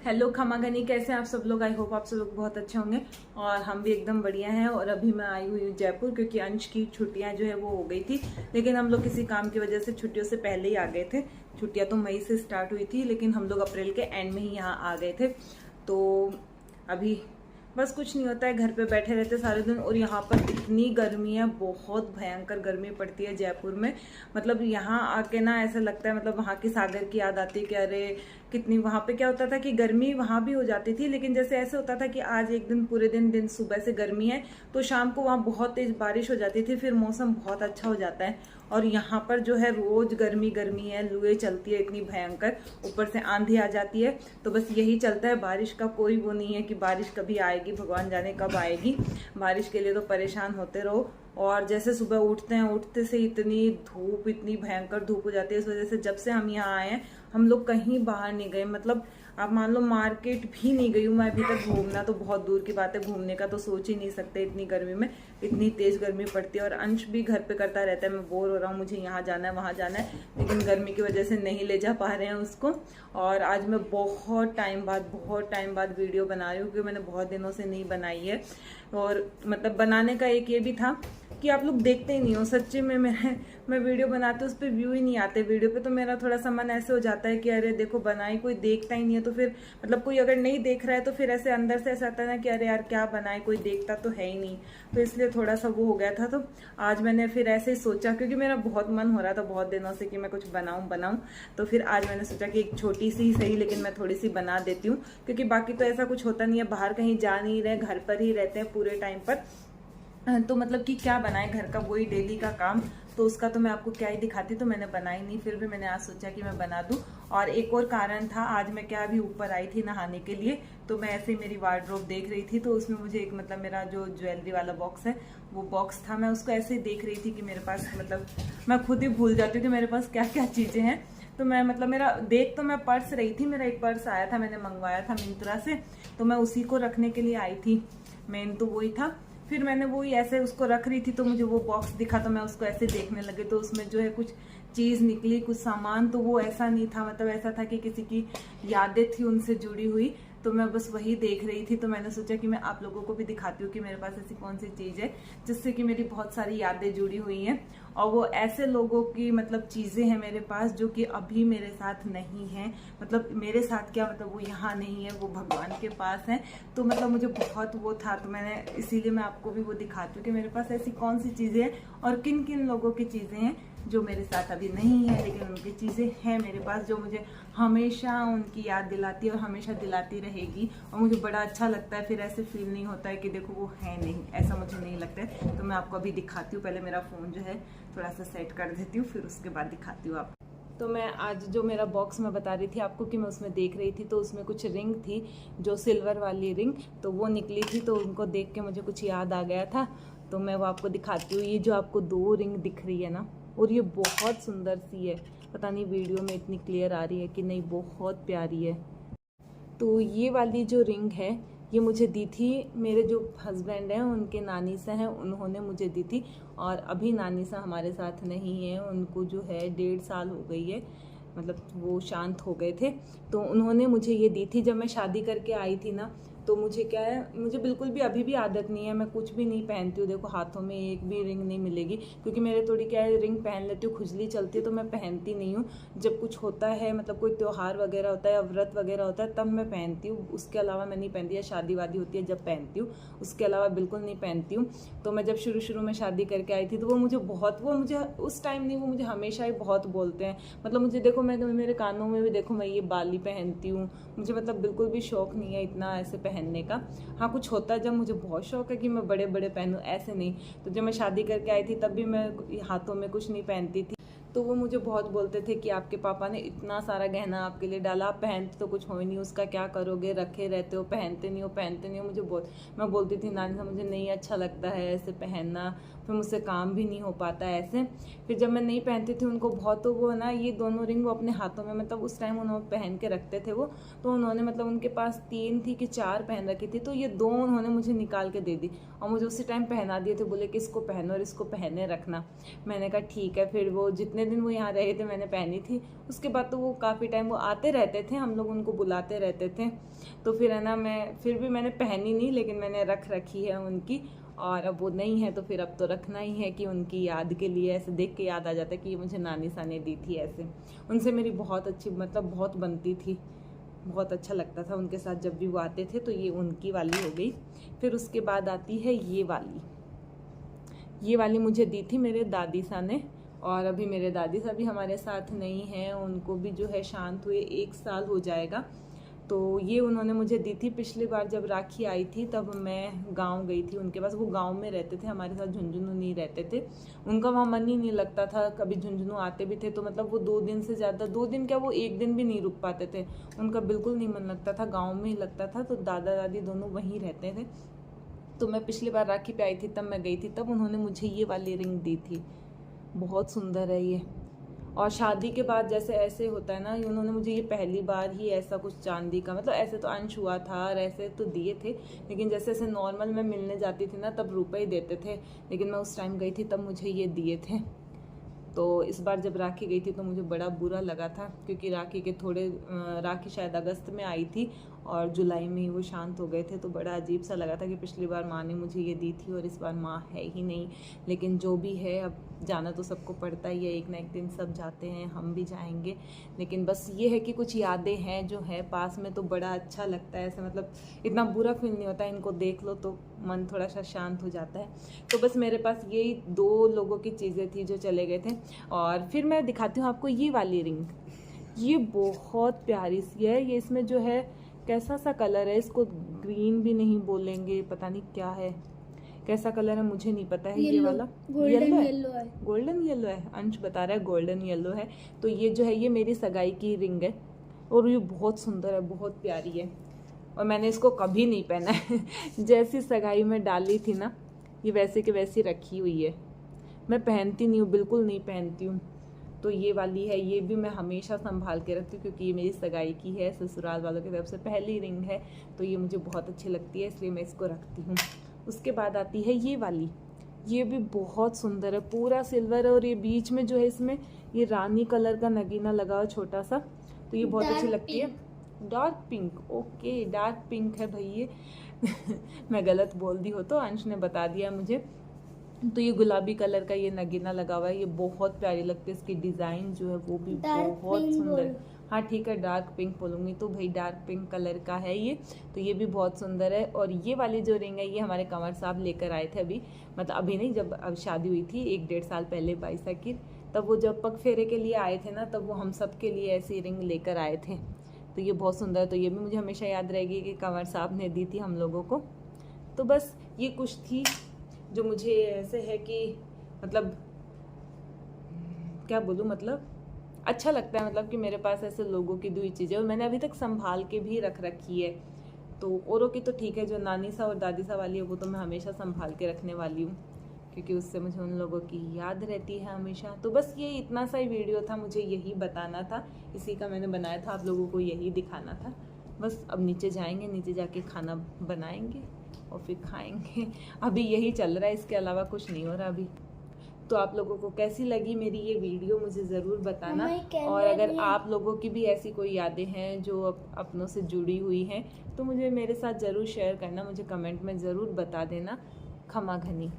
Hello खमागनी, कैसे हैं आप सब लोग। आई होप आप सब लोग बहुत अच्छे होंगे और हम भी एकदम बढ़िया हैं। और अभी मैं आई हुई हूँ जयपुर, क्योंकि अंश की छुट्टियां जो है वो हो गई थी, लेकिन हम लोग किसी काम की वजह से छुट्टियों से पहले ही आ गए थे। छुट्टियां तो मई से स्टार्ट हुई थी, लेकिन हम लोग अप्रैल के एंड में ही यहाँ आ गए थे। तो अभी बस कुछ नहीं होता है, घर पे बैठे रहते सारे दिन। और यहाँ पर इतनी गर्मी है, बहुत भयंकर गर्मी पड़ती है जयपुर में। मतलब यहाँ आके ना ऐसा लगता है, मतलब वहाँ की सागर की याद आती है कि अरे कितनी वहाँ पे क्या होता था कि गर्मी वहाँ भी हो जाती थी, लेकिन जैसे ऐसे होता था कि आज एक दिन पूरे दिन सुबह से गर्मी है तो शाम को वहाँ बहुत तेज बारिश हो जाती थी, फिर मौसम बहुत अच्छा हो जाता है। और यहाँ पर जो है रोज गर्मी गर्मी है, लुएं चलती है इतनी भयंकर, ऊपर से आंधी आ जाती है। तो बस यही चलता है, बारिश का कोई वो नहीं है कि बारिश कभी आएगी, भगवान जाने कब आएगी। बारिश के लिए तो परेशान होते रहो। और जैसे सुबह उठते हैं, उठते से इतनी धूप, इतनी भयंकर धूप हो जाती है। इस वजह से जब से हम यहाँ आए हैं हम लोग कहीं बाहर नहीं गए। मतलब आप मान लो मार्केट भी नहीं गई हूँ मैं अभी तक। घूमना तो बहुत दूर की बात है, घूमने का तो सोच ही नहीं सकते इतनी गर्मी में, इतनी तेज गर्मी पड़ती है। और अंश भी घर पे करता रहता है, मैं बोर हो रहा हूँ, मुझे यहाँ जाना है वहाँ जाना है, लेकिन गर्मी की वजह से नहीं ले जा पा रहे हैं उसको। और आज मैं बहुत टाइम बाद वीडियो बना रही हूँ, क्योंकि मैंने बहुत दिनों से नहीं बनाई है। और मतलब बनाने का एक ये भी था कि आप लोग देखते ही नहीं हो सच्ची में। मैं वीडियो बनाते उस पर व्यू ही नहीं आते। वीडियो पे तो मेरा थोड़ा सा मन ऐसे हो जाता है कि अरे देखो बनाई, कोई देखता ही नहीं है। तो फिर मतलब कोई अगर नहीं देख रहा है तो फिर ऐसे अंदर से ऐसा आता है ना कि अरे यार क्या बनाए, कोई देखता तो है ही नहीं। तो इसलिए थोड़ा सा वो हो गया था। तो आज मैंने फिर ऐसे ही सोचा, क्योंकि मेरा बहुत मन हो रहा था बहुत दिनों से कि मैं कुछ बनाऊं। तो फिर आज मैंने सोचा कि एक छोटी सी ही सही, लेकिन मैं थोड़ी सी बना देती हूँ, क्योंकि बाकी तो ऐसा कुछ होता नहीं है, बाहर कहीं जा नहीं रहे, घर पर ही रहते हैं पूरे टाइम पर। तो मतलब कि क्या बनाए, घर का वही डेली का काम, तो उसका तो मैं आपको क्या ही दिखाती। तो मैंने बनाई नहीं, फिर भी मैंने आज सोचा कि मैं बना दूं। और एक और कारण था, आज मैं क्या अभी ऊपर आई थी नहाने के लिए, तो मैं ऐसे मेरी वार्डरोब देख रही थी। तो उसमें मुझे एक मतलब मेरा जो ज्वेलरी वाला बॉक्स है वो बॉक्स था, मैं उसको ऐसे ही देख रही थी कि मेरे पास, मतलब मैं खुद ही भूल जाती हूँ कि मेरे पास क्या क्या चीजें हैं। तो मैं मतलब मेरा देख तो मैं पर्स रही थी, मेरा एक पर्स आया था, मैंने मंगवाया था मिंत्रा से, तो मैं उसी को रखने के लिए आई थी। मेन तो वही था। फिर मैंने वही ऐसे उसको रख रही थी तो मुझे वो बॉक्स दिखा, तो मैं उसको ऐसे देखने लगी। तो उसमें जो है कुछ चीज निकली, कुछ सामान। तो वो ऐसा नहीं था, मतलब ऐसा था कि किसी की यादें थी उनसे जुड़ी हुई। तो मैं बस वही देख रही थी। तो मैंने सोचा कि मैं आप लोगों को भी दिखाती हूँ कि मेरे पास ऐसी कौन सी चीज है जिससे कि मेरी बहुत सारी यादें जुड़ी हुई हैं। और वो ऐसे लोगों की मतलब चीजें हैं मेरे पास जो कि अभी मेरे साथ नहीं है। मतलब मेरे साथ क्या, मतलब वो यहाँ नहीं है, वो भगवान के पास है। तो मतलब मुझे बहुत वो था, तो मैंने इसीलिए मैं आपको भी वो दिखाती हूँ कि मेरे पास ऐसी कौन सी चीजें हैं और किन किन लोगों की चीजें हैं जो मेरे साथ अभी नहीं है, लेकिन उनकी चीजें हैं मेरे पास जो मुझे हमेशा उनकी याद दिलाती है और हमेशा दिलाती रहेगी। और मुझे बड़ा अच्छा लगता है, फिर ऐसे फील नहीं होता है कि देखो वो है नहीं, ऐसा मुझे नहीं लगता है। तो मैं आपको अभी दिखाती हूँ, पहले मेरा फोन जो है थोड़ा सा सेट कर देती हूँ, फिर उसके बाद दिखाती हूँ आप। तो मैं आज जो मेरा बॉक्स में बता रही थी आपको कि मैं उसमें देख रही थी, तो उसमें कुछ रिंग थी, जो सिल्वर वाली रिंग, तो वो निकली थी। तो उनको देख के मुझे कुछ याद आ गया था, तो मैं वो आपको दिखाती हूँ। ये जो आपको 2 रिंग दिख रही है ना, और ये बहुत सुंदर सी है, पता नहीं वीडियो में इतनी क्लियर आ रही है कि नहीं, बहुत प्यारी है। तो ये वाली जो रिंग है ये मुझे दी थी मेरे जो हस्बैंड हैं उनके नानी से हैं, उन्होंने मुझे दी थी। और अभी नानी सा हमारे साथ नहीं है, उनको जो है 1.5 साल हो गई है, मतलब वो शांत हो गए थे। तो उन्होंने मुझे ये दी थी जब मैं शादी करके आई थी ना। तो मुझे क्या है, मुझे बिल्कुल भी अभी भी आदत नहीं है, मैं कुछ भी नहीं पहनती हूँ। देखो हाथों में एक भी रिंग नहीं मिलेगी, क्योंकि मेरे थोड़ी क्या है, रिंग पहन लेती हूँ खुजली चलती है तो मैं पहनती नहीं हूँ। जब कुछ होता है, मतलब कोई त्योहार वगैरह होता है या व्रत वगैरह होता है तब मैं पहनती हूँ, उसके अलावा मैं नहीं पहनती। या शादी वादी होती है जब पहनती हूँ, उसके अलावा बिल्कुल नहीं पहनती हूँ। तो मैं जब शुरू में शादी करके आई थी तो वो मुझे उस टाइम नहीं, वो मुझे हमेशा ही बहुत बोलते हैं। मतलब मुझे देखो, मैं मेरे कानों में भी देखो मैं ये बाली पहनती हूँ, मुझे मतलब बिल्कुल भी शौक नहीं है इतना ऐसे पहनने का। हाँ कुछ होता है जब मुझे बहुत शौक है कि मैं बड़े बड़े पहनूं, ऐसे नहीं। तो जब मैं शादी करके आई थी तब भी मैं हाथों में कुछ नहीं पहनती थी। तो वो मुझे बहुत बोलते थे कि आपके पापा ने इतना सारा गहना आपके लिए डाला, आप पहनते तो कुछ हो ही नहीं, उसका क्या करोगे, रखे रहते हो, पहनते नहीं हो। मैं बोलती थी नानी साहब मुझे नहीं अच्छा लगता है ऐसे पहनना, फिर मुझसे काम भी नहीं हो पाता है ऐसे। फिर जब मैं नहीं पहनती थी उनको बहुत, तो वो ना ये दोनों रिंग वो अपने हाथों में, मतलब उस टाइम उन्होंने पहन के रखते थे वो। तो उन्होंने मतलब उनके पास 3 थी कि 4 पहन रखी थी, तो ये 2 उन्होंने मुझे निकाल के दे दी और मुझे उसी टाइम पहना दिए थे। बोले कि इसको पहनो और इसको पहने रखना। मैंने कहा ठीक है। फिर वो जितने जितने दिन वो यहाँ रहे थे मैंने पहनी थी। उसके बाद तो वो काफ़ी टाइम वो आते रहते थे, हम लोग उनको बुलाते रहते थे, तो फिर है ना फिर भी मैंने पहनी नहीं, लेकिन मैंने रख रखी है उनकी। और अब वो नहीं है तो फिर अब तो रखना ही है कि उनकी याद के लिए, ऐसे देख के याद आ जाता है कि ये मुझे नानी सा ने दी थी। ऐसे उनसे मेरी बहुत अच्छी मतलब बहुत बनती थी, बहुत अच्छा लगता था उनके साथ जब भी वो आते थे। तो ये उनकी वाली हो गई। फिर उसके बाद आती है ये वाली मुझे दी थी मेरे दादी सा ने। और अभी मेरे दादी सा भी हमारे साथ नहीं हैं, उनको भी जो है शांत हुए 1 साल हो जाएगा। तो ये उन्होंने मुझे दी थी पिछली बार जब राखी आई थी, तब मैं गांव गई थी उनके पास। वो गांव में रहते थे, हमारे साथ झुंझुनू नहीं रहते थे, उनका वहाँ मन ही नहीं लगता था। कभी झुंझुनू आते भी थे तो मतलब वो 2 दिन से ज़्यादा, 2 दिन क्या वो 1 दिन भी नहीं रुक पाते थे, उनका बिल्कुल नहीं मन लगता था, गाँव में ही लगता था। तो दादा दादी दोनों वहीं रहते थे। तो मैं पिछली बार राखी पे आई थी तब मैं गई थी, तब उन्होंने मुझे ये वाली रिंग दी थी। बहुत सुंदर है ये। और शादी के बाद जैसे ऐसे होता है ना, उन्होंने मुझे ये पहली बार ही ऐसा कुछ चांदी का, मतलब ऐसे तो अंश हुआ था और ऐसे तो दिए थे, लेकिन जैसे ऐसे नॉर्मल मैं मिलने जाती थी ना तब रुपए ही देते थे, लेकिन मैं उस टाइम गई थी तब मुझे ये दिए थे। तो इस बार जब राखी गई थी तो मुझे बड़ा बुरा लगा था, क्योंकि राखी शायद अगस्त में आई थी और जुलाई में ही वो शांत हो गए थे। तो बड़ा अजीब सा लगा था कि पिछली बार माँ ने मुझे ये दी थी और इस बार माँ है ही नहीं। लेकिन जो भी है, अब जाना तो सबको पड़ता ही है, एक ना एक दिन सब जाते हैं, हम भी जाएंगे। लेकिन बस ये है कि कुछ यादें हैं जो है पास में, तो बड़ा अच्छा लगता है ऐसे, मतलब इतना बुरा फील नहीं होता, इनको देख लो तो मन थोड़ा सा शांत हो जाता है। तो बस मेरे पास यही 2 लोगों की चीज़ें थी जो चले गए थे। और फिर मैं दिखाती हूँ आपको ये वाली रिंग। ये बहुत प्यारी सी है, ये इसमें जो है कैसा सा कलर है, इसको ग्रीन भी नहीं बोलेंगे, पता नहीं क्या है, कैसा कलर है मुझे नहीं पता है। ये वाला गोल्डन येलो है, गोल्डन येलो है, अंश बता रहा है गोल्डन येलो है। तो ये जो है ये मेरी सगाई की रिंग है और ये बहुत सुंदर है, बहुत प्यारी है। और मैंने इसको कभी नहीं पहना है जैसी सगाई में डाली थी ना, ये वैसे के वैसी रखी हुई है, मैं पहनती नहीं हूँ, बिल्कुल नहीं पहनती हूँ। तो ये वाली है, ये भी मैं हमेशा संभाल के रखती हूँ, क्योंकि ये मेरी सगाई की है, ससुराल वालों की तरफ से पहली रिंग है। तो ये मुझे बहुत अच्छी लगती है, इसलिए मैं इसको रखती हूँ। उसके बाद आती है ये वाली, ये भी बहुत सुंदर है, पूरा सिल्वर है और ये बीच में जो है इसमें ये रानी कलर का नगीना लगा हुआ छोटा सा, तो ये बहुत अच्छी लगती है। Dark pink, okay dark pink है भाई ये मैं गलत बोल दी हो तो अंश ने बता दिया मुझे। तो ये गुलाबी कलर का ये नगीना लगा हुआ है, ये बहुत प्यारी लगती है, इसकी डिजाइन जो है वो भी बहुत सुंदर। हाँ ठीक है, डार्क पिंक बोलूँगी तो भाई डार्क पिंक कलर का है ये। तो ये भी बहुत सुंदर है। और ये वाली जो रिंग है ये हमारे कंवर साहब लेकर आए थे अभी, मतलब अभी नहीं, जब अब शादी हुई थी 1-1.5 साल पहले 22 की, तब वो जब पग फेरे के लिए आए थे ना, तब वो हम सब के लिए ऐसी रिंग लेकर आए थे। तो ये बहुत सुंदर है। तो ये भी मुझे हमेशा याद रहेगी कि कंवर साहब ने दी थी हम लोगों को। तो बस ये कुछ थी जो मुझे ऐसे है कि मतलब क्या बोलूँ, मतलब अच्छा लगता है, मतलब कि मेरे पास ऐसे लोगों की दी चीज़ें और मैंने अभी तक संभाल के भी रख रखी है। तो औरों की तो ठीक है, जो नानी सा और दादी सा वाली है वो तो मैं हमेशा संभाल के रखने वाली हूँ, क्योंकि उससे मुझे उन लोगों की याद रहती है हमेशा। तो बस ये इतना सा ही वीडियो था, मुझे यही बताना था, इसी का मैंने बनाया था, आप लोगों को यही दिखाना था। बस अब नीचे जाएंगे, नीचे जाके खाना बनाएंगे और फिर खाएंगे। अभी यही चल रहा है, इसके अलावा कुछ नहीं हो रहा अभी। तो आप लोगों को कैसी लगी मेरी ये वीडियो मुझे ज़रूर बताना। और अगर आप लोगों की भी ऐसी कोई यादें हैं जो अपनों से जुड़ी हुई हैं तो मुझे मेरे साथ ज़रूर शेयर करना, मुझे कमेंट में ज़रूर बता देना। खमा घनी।